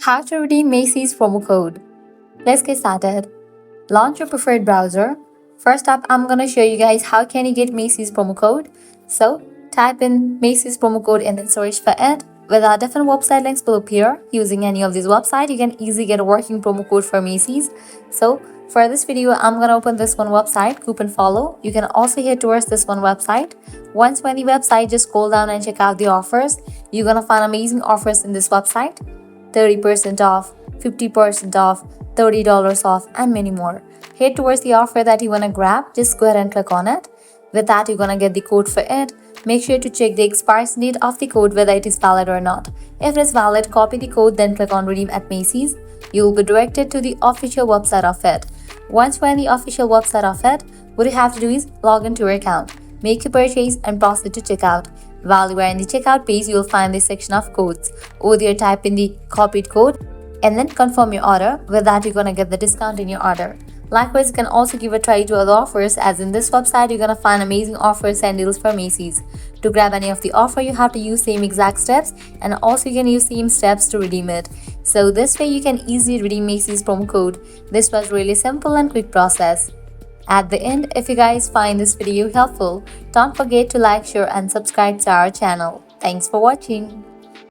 How to redeem Macy's promo code. Let's get started. Launch your preferred browser. First up, I'm gonna show you guys how can you get Macy's promo code. So type in Macy's promo code and then search for it. With our different website links will appear. Using any of these websites, you can easily get a working promo code for Macy's. So for this video, I'm gonna open this one website, Coupon Follow. You can also head towards this one website. Once you're on the website, just scroll down and check out the offers. You're gonna find amazing offers in this website. 30% off, 50% off, $30 off, and many more. Head towards the offer that you want to grab, just go ahead and click on it. With that, you're going to get the code for it. Make sure to check the expiration date of the code, whether it is valid or not. If it is valid, copy the code, then click on Redeem at Macy's. You will be directed to the official website of it. Once you're in the official website of it, what you have to do is log into your account, make your purchase, and proceed to checkout. While you are in the checkout page, you will find this section of codes. Over there, type in the copied code and then confirm your order. With that, you're gonna get the discount in your order. Likewise, you can also give a try to other offers, as in this website, you're gonna find amazing offers and deals for Macy's. To grab any of the offer, you have to use same exact steps, and also you can use same steps to redeem it. So this way, you can easily redeem Macy's promo code. This was really simple and quick process. At the end, if you guys find this video helpful, don't forget to like, share and subscribe to our channel. Thanks for watching.